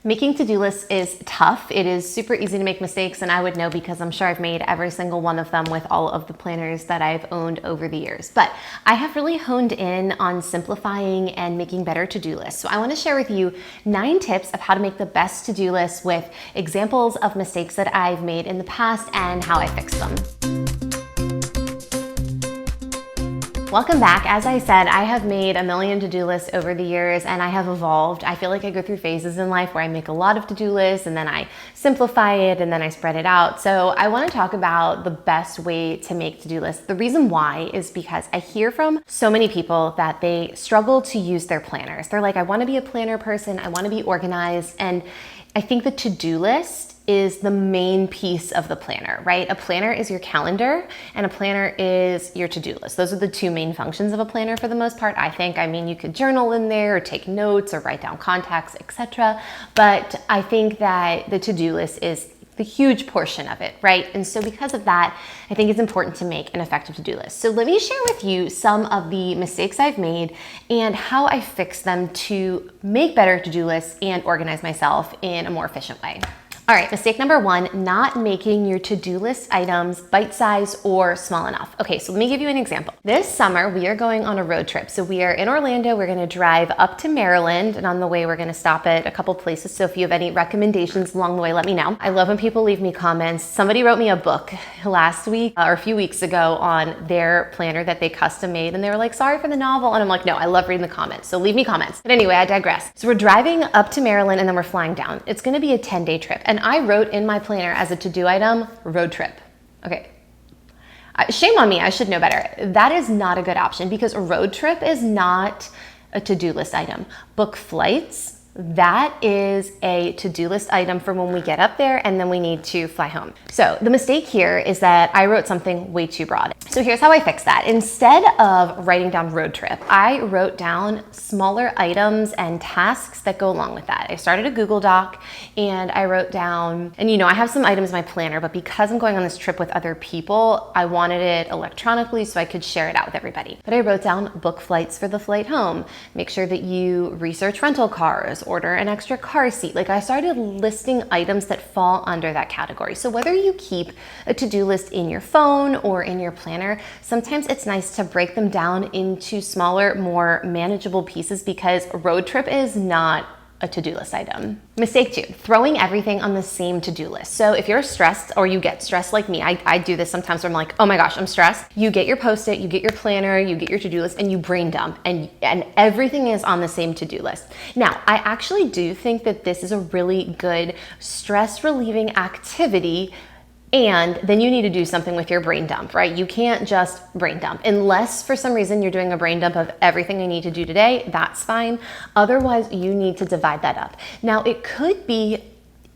Making to-do lists is tough. It is super easy to make mistakes, and I would know because I'm sure I've made every single one of them with all of the planners that I've owned over the years. But I have really honed in on simplifying and making better to-do lists. So I want to share with you 9 tips of how to make the best to-do list with examples of mistakes that I've made in the past and how I fixed them. Welcome back. As I said, I have made a million to-do lists over the years and I have evolved. I feel like I go through phases in life where I make a lot of to-do lists and then I simplify it and then I spread it out. So I want to talk about the best way to make to-do lists. The reason why is because I hear from so many people that they struggle to use their planners. They're like, I want to be a planner person, I want to be organized, and I think the to-do list is the main piece of the planner, right? A planner is your calendar and a planner is your to-do list. Those are the 2 main functions of a planner for the most part, I think. I mean, you could journal in there or take notes or write down contacts, etc. But I think that the to-do list is the huge portion of it, right? And so because of that, I think it's important to make an effective to-do list. So let me share with you some of the mistakes I've made and how I fixed them to make better to-do lists and organize myself in a more efficient way. All right, mistake number 1, not making your to-do list items bite-sized or small enough. Okay, so let me give you an example. This summer, we are going on a road trip. So we are in Orlando, we're gonna drive up to Maryland, and on the way, we're gonna stop at a couple places. So if you have any recommendations along the way, let me know. I love when people leave me comments. Somebody wrote me a book last week or a few weeks ago on their planner that they custom made, and they were like, sorry for the novel. And I'm like, no, I love reading the comments, so leave me comments. But anyway, I digress. So we're driving up to Maryland and then we're flying down. It's gonna be a 10-day trip. And I wrote in my planner as a to-do item, road trip. Okay. Shame on me, I should know better. That is not a good option because a road trip is not a to-do list item. Book flights, that is a to-do list item for when we get up there and then we need to fly home. So the mistake here is that I wrote something way too broad. So here's how I fixed that. Instead of writing down road trip, I wrote down smaller items and tasks that go along with that. I started a Google Doc and I wrote down, and I have some items in my planner, but because I'm going on this trip with other people, I wanted it electronically so I could share it out with everybody. But I wrote down book flights for the flight home, make sure that you research rental cars, order an extra car seat. Like I started listing items that fall under that category. So whether you keep a to-do list in your phone or in your planner, sometimes it's nice to break them down into smaller, more manageable pieces because a road trip is not a to-do list item. Mistake 2, throwing everything on the same to-do list. So if you're stressed or you get stressed like me, I do this sometimes where I'm like, oh my gosh, I'm stressed. You get your Post-it, you get your planner, you get your to-do list and you brain dump and everything is on the same to-do list. Now, I actually do think that this is a really good stress relieving activity. And then you need to do something with your brain dump, right? You can't just brain dump. Unless for some reason you're doing a brain dump of everything I need to do today, that's fine. Otherwise, you need to divide that up. Now, it could be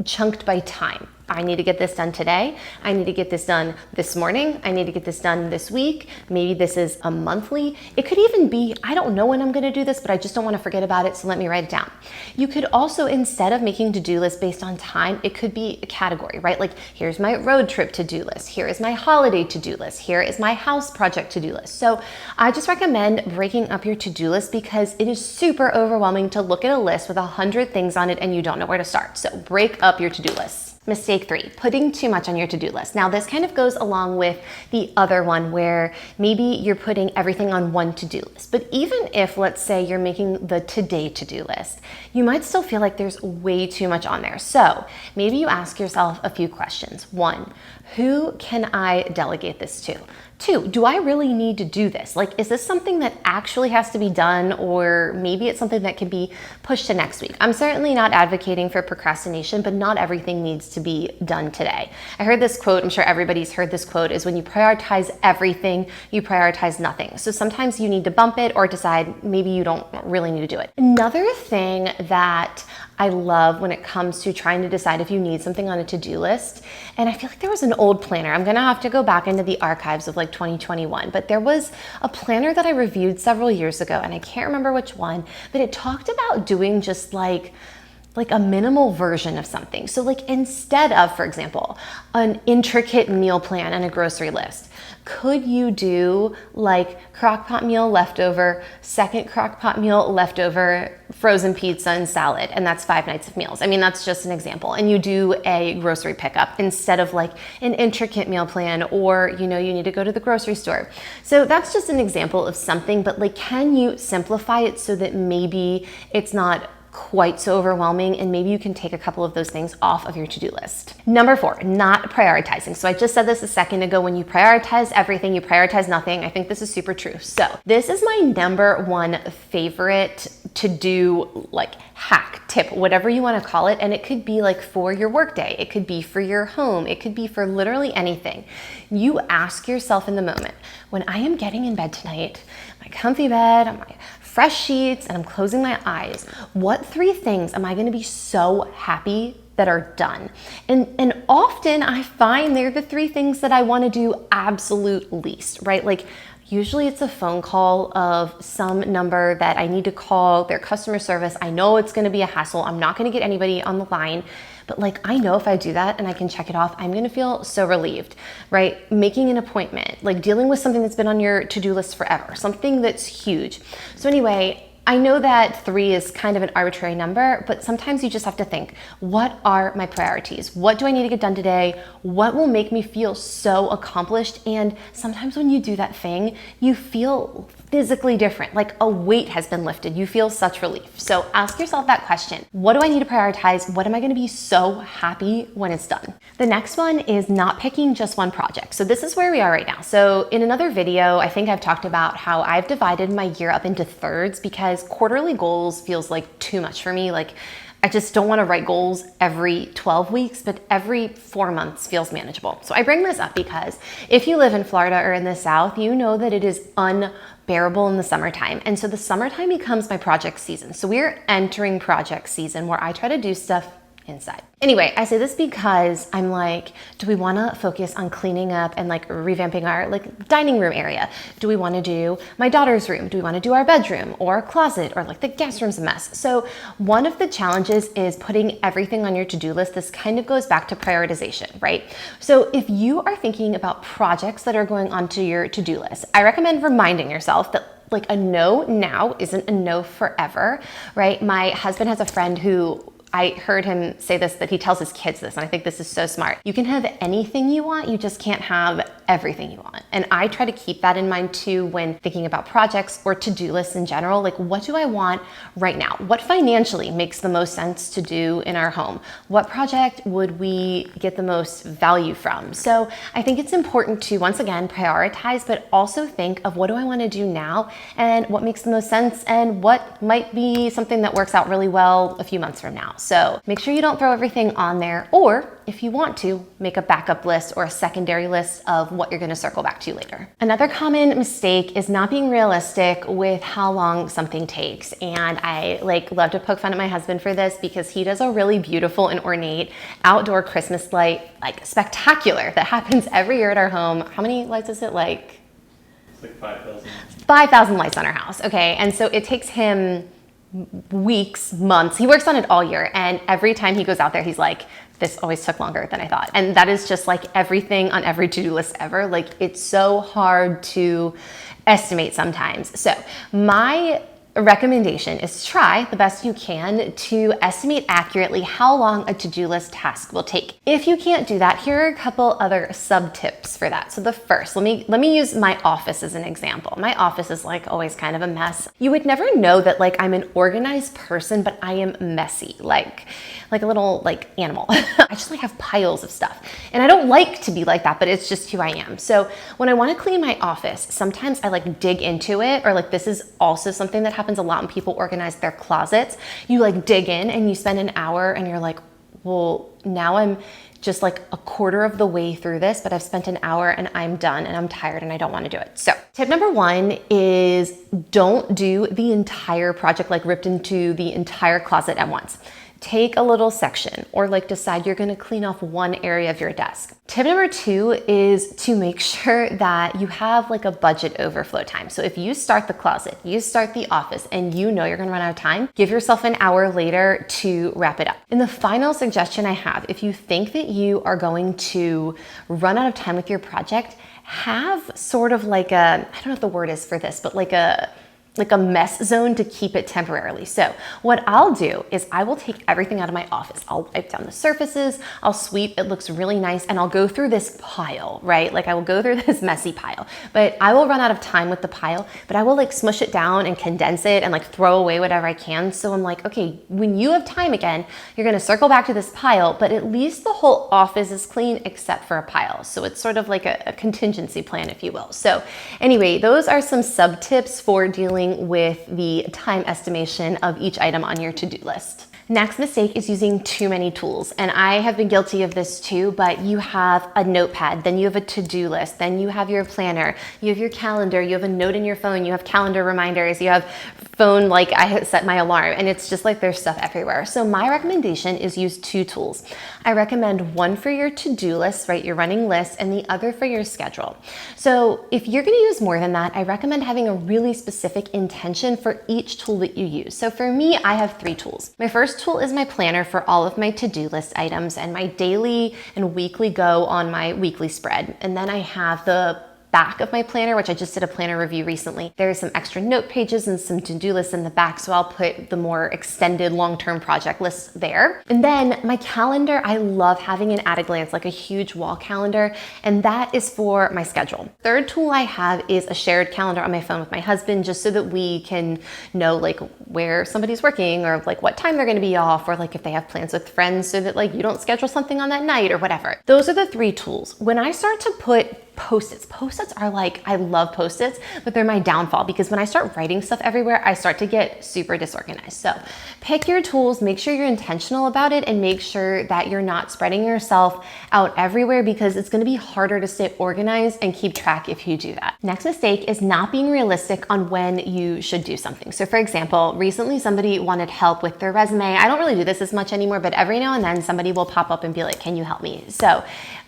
chunked by time. I need to get this done today. I need to get this done this morning. I need to get this done this week. Maybe this is a monthly. It could even be, I don't know when I'm gonna do this, but I just don't wanna forget about it, so let me write it down. You could also, instead of making to-do lists based on time, it could be a category, right? Like, here's my road trip to-do list. Here is my holiday to-do list. Here is my house project to-do list. So I just recommend breaking up your to-do list because it is super overwhelming to look at a list with 100 things on it and you don't know where to start. So break up your to-do lists. Mistake 3, putting too much on your to-do list. Now this kind of goes along with the other one where maybe you're putting everything on one to-do list. But even if, let's say, you're making the today to-do list, you might still feel like there's way too much on there. So maybe you ask yourself a few questions. 1, who can I delegate this to? 2, do I really need to do this? Like, is this something that actually has to be done, or maybe it's something that can be pushed to next week? I'm certainly not advocating for procrastination, but not everything needs to be done today. I heard this quote, I'm sure everybody's heard this quote, is when you prioritize everything, you prioritize nothing. So sometimes you need to bump it or decide maybe you don't really need to do it. Another thing that I love when it comes to trying to decide if you need something on a to-do list. And I feel like there was an old planner. I'm gonna have to go back into the archives of like 2021, but there was a planner that I reviewed several years ago and I can't remember which one, but it talked about doing just like like a minimal version of something. So like instead of, for example, an intricate meal plan and a grocery list, could you do like crock-pot meal leftover, second crock-pot meal leftover, frozen pizza and salad, and that's 5 nights of meals. I mean, that's just an example. And you do a grocery pickup instead of like an intricate meal plan, or you know, you need to go to the grocery store. So that's just an example of something, but like, can you simplify it so that maybe it's not quite so overwhelming, and maybe you can take a couple of those things off of your to-do list. Number 4, not prioritizing. So I just said this a second ago, when you prioritize everything, you prioritize nothing. I think this is super true. So this is my number 1 favorite to-do, like hack, tip, whatever you want to call it. And it could be like for your workday, it could be for your home, it could be for literally anything. You ask yourself in the moment, when I am getting in bed tonight, my comfy bed, my fresh sheets, and I'm closing my eyes, what 3 things am I going to be so happy that are done? And often I find they're the 3 things that I want to do absolute least, right? Like usually it's a phone call of some number that I need to call their customer service. I know it's going to be a hassle. I'm not going to get anybody on the line. But like, I know if I do that and I can check it off, I'm gonna feel so relieved, right? Making an appointment, like dealing with something that's been on your to-do list forever, something that's huge. So anyway, I know that 3 is kind of an arbitrary number, but sometimes you just have to think, what are my priorities? What do I need to get done today? What will make me feel so accomplished? And sometimes when you do that thing, you feel physically different, like a weight has been lifted. You feel such relief. So ask yourself that question. What do I need to prioritize? What am I going to be so happy when it's done? The next one is not picking just one project. So this is where we are right now. So in another video, I think I've talked about how I've divided my year up into thirds, because quarterly goals feels like too much for me. Like I just don't want to write goals every 12 weeks, but every 4 months feels manageable. So I bring this up because if you live in Florida or in the South, you know that it is unbearable in the summertime. And so the summertime becomes my project season. So we're entering project season where I try to do stuff inside. Anyway, I say this because I'm like, do we want to focus on cleaning up and like revamping our like dining room area? Do we want to do my daughter's room? Do we want to do our bedroom or closet, or like the guest room's a mess? So one of the challenges is putting everything on your to-do list. This kind of goes back to prioritization, right? So if you are thinking about projects that are going onto your to-do list, I recommend reminding yourself that like a no now isn't a no forever, right? My husband has a friend who, I heard him say this, that he tells his kids this, and I think this is so smart. You can have anything you want, you just can't have everything you want. And I try to keep that in mind too when thinking about projects or to-do lists in general. Like, what do I want right now? What financially makes the most sense to do in our home? What project would we get the most value from? So I think it's important to, once again, prioritize, but also think of what do I want to do now and what makes the most sense and what might be something that works out really well a few months from now. So make sure you don't throw everything on there, or if you want to, make a backup list or a secondary list of what you're going to circle back to later. Another common mistake is not being realistic with how long something takes. And I love to poke fun at my husband for this because he does a really beautiful and ornate outdoor Christmas light, spectacular, that happens every year at our home. How many lights is it? It's like 5,000. 5,000 lights on our house. Okay. And so it takes him weeks, months. He works on it all year. And every time he goes out there, he's like, this always took longer than I thought. And that is just like everything on every to-do list ever. Like, it's so hard to estimate sometimes. So my recommendation is try the best you can to estimate accurately how long a to-do list task will take. If you can't do that, here are a couple other sub tips for that. So the first, let me use my office as an example. My office is always kind of a mess. You would never know that I'm an organized person, but I am messy, like a little animal. I just have piles of stuff. And I don't like to be like that, but it's just who I am. So when I want to clean my office, sometimes I dig into it, or this is also something that happens a lot when people organize their closets. You dig in and you spend an hour and you're like, well, now I'm just a quarter of the way through this, but I've spent an hour and I'm done and I'm tired and I don't want to do it. So tip number 1 is don't do the entire project, ripped into the entire closet at once. take a little section or like decide you're gonna clean off one area of your desk. Tip number 2 is to make sure that you have like a budget overflow time. So if you start the closet, you start the office, and you know you're gonna run out of time, give yourself an hour later to wrap it up. And the final suggestion I have, if you think that you are going to run out of time with your project, have sort of like a, I don't know what the word is for this, but like a mess zone to keep it temporarily. So what I'll do is I will take everything out of my office. I'll wipe down the surfaces, I'll sweep, it looks really nice, and I'll go through this pile, right? Like I will go through this messy pile, but I will run out of time with the pile, but I will like smush it down and condense it and like throw away whatever I can. So I'm like, okay, when you have time again, you're gonna circle back to this pile, but at least the whole office is clean except for a pile. So it's sort of like a contingency plan, if you will. So anyway, those are some sub tips for dealing with the time estimation of each item on your to-do list. Next mistake is using too many tools. And I have been guilty of this too, but you have a notepad, then you have a to-do list, then you have your planner, you have your calendar, you have a note in your phone, you have calendar reminders, you have phone, like I set my alarm, and it's just like there's stuff everywhere. So my recommendation is use 2 tools. I recommend one for your to-do list, right, your running list, and the other for your schedule. So if you're gonna use more than that, I recommend having a really specific intention for each tool that you use. So for me, I have 3 tools. My first tool is my planner for all of my to-do list items and my daily and weekly go on my weekly spread. And then I have the back of my planner, which I just did a planner review recently. There's some extra note pages and some to-do lists in the back, so I'll put the more extended long-term project lists there. And then my calendar, I love having an at a glance, like a huge wall calendar, and that is for my schedule. Third tool I have is a shared calendar on my phone with my husband, just so that we can know like where somebody's working or like what time they're gonna be off, or like if they have plans with friends, so that like you don't schedule something on that night or whatever. Those are the 3 tools. When I start to put Post-its are like, I love Post-its, but they're my downfall, because when I start writing stuff everywhere, I start to get super disorganized. So pick your tools, make sure you're intentional about it, and make sure that you're not spreading yourself out everywhere, because it's gonna be harder to stay organized and keep track if you do that. Next mistake is not being realistic on when you should do something. So for example, recently somebody wanted help with their resume. I don't really do this as much anymore, but every now and then somebody will pop up and be like, can you help me? So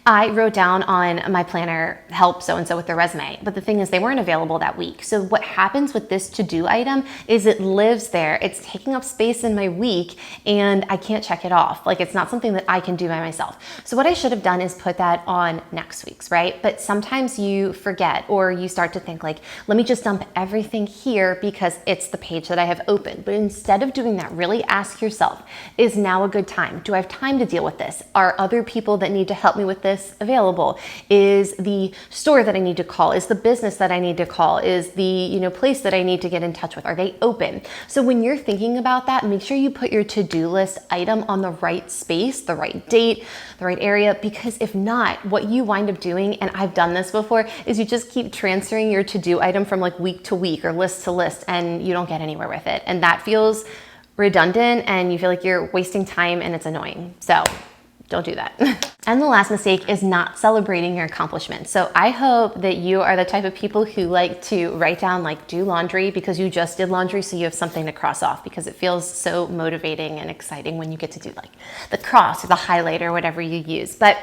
I wrote down on my planner, help so-and-so with their resume, but the thing is they weren't available that week. So what happens with this to-do item is it lives there, it's taking up space in my week, and I can't check it off. Like it's not something that I can do by myself. So what I should have done is put that on next week's, right? But sometimes you forget, or you start to think like, let me just dump everything here because it's the page that I have open. But instead of doing that, really ask yourself, is now a good time? Do I have time to deal with this? Are other people that need to help me with this available? Is the store that I need to call, is the business that I need to call, is the place that I need to get in touch with, are they open? So when you're thinking about that, make sure you put your to-do list item on the right space, the right date, the right area, because if not, what you wind up doing, and I've done this before, is you just keep transferring your to-do item from like week to week or list to list, and you don't get anywhere with it. And that feels redundant, and you feel like you're wasting time, and it's annoying. So don't do that. And the last mistake is not celebrating your accomplishments. So I hope that you are the type of people who like to write down, like do laundry because you just did laundry, so you have something to cross off, because it feels so motivating and exciting when you get to do like the cross or the highlight or whatever you use. But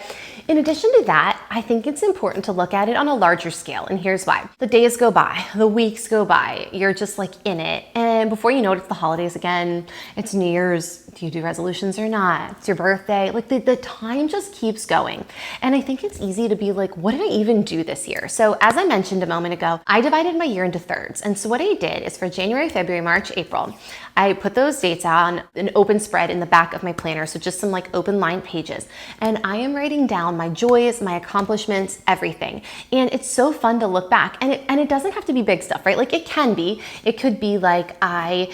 in addition to that, I think it's important to look at it on a larger scale. And here's why. The days go by, the weeks go by, you're just like in it. And before you know it, it's the holidays again, it's New Year's, do you do resolutions or not? It's your birthday. Like the time just keeps going. And I think it's easy to be like, what did I even do this year? So as I mentioned a moment ago, I divided my year into thirds. And so what I did is for January, February, March, April, I put those dates on an open spread in the back of my planner. So just some like open line pages. And I am writing down my joys, my accomplishments, everything. And it's so fun to look back. And it doesn't have to be big stuff, right? Like it can be. It could be like I,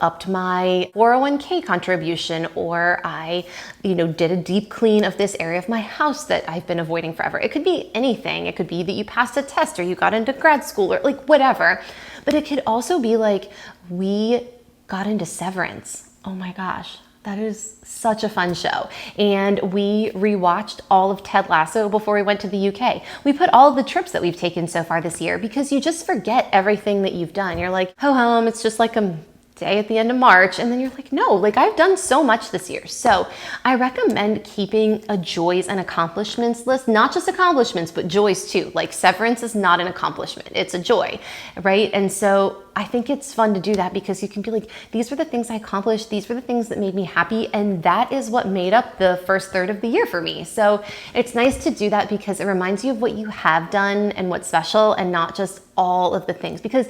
upped my 401k contribution, or I, did a deep clean of this area of my house that I've been avoiding forever. It could be anything. It could be that you passed a test, or you got into grad school, or like whatever. But it could also be like, we got into Severance. Oh my gosh, that is such a fun show. And we rewatched all of Ted Lasso before we went to the UK. We put all of the trips that we've taken so far this year, because you just forget everything that you've done. You're like, ho hum, it's just like a day at the end of March, and then you're like, no, like I've done so much this year. So I recommend keeping a joys and accomplishments list, not just accomplishments, but joys too. Like severance is not an accomplishment, it's a joy, right? And so I think it's fun to do that because you can be like, these were the things I accomplished, these were the things that made me happy, and that is what made up the first third of the year for me. So it's nice to do that because it reminds you of what you have done and what's special, and not just all of the things. Because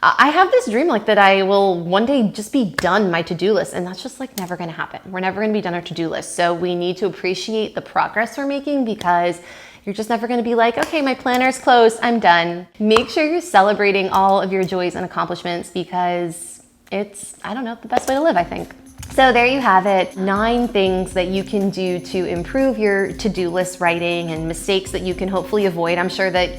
I have this dream like that I will one day just be done my to-do list, and that's just like never gonna happen. We're never gonna be done our to-do list. So we need to appreciate the progress we're making, because you're just never gonna be like, okay, my planner's closed, I'm done. Make sure you're celebrating all of your joys and accomplishments, because it's, I don't know, the best way to live, I think. So there you have it, 9 things that you can do to improve your to-do list writing, and mistakes that you can hopefully avoid. I'm sure that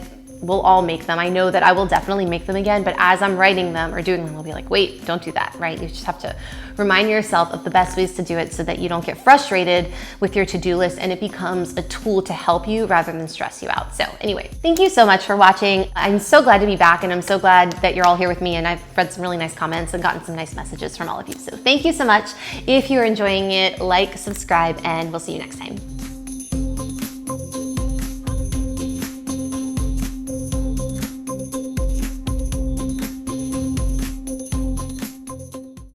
we'll all make them. I know that I will definitely make them again, but as I'm writing them or doing them, I'll be like, wait, don't do that, right? You just have to remind yourself of the best ways to do it so that you don't get frustrated with your to-do list and it becomes a tool to help you rather than stress you out. So anyway, thank you so much for watching. I'm so glad to be back, and I'm so glad that you're all here with me, and I've read some really nice comments and gotten some nice messages from all of you. So thank you so much. If you're enjoying it, like, subscribe, and we'll see you next time.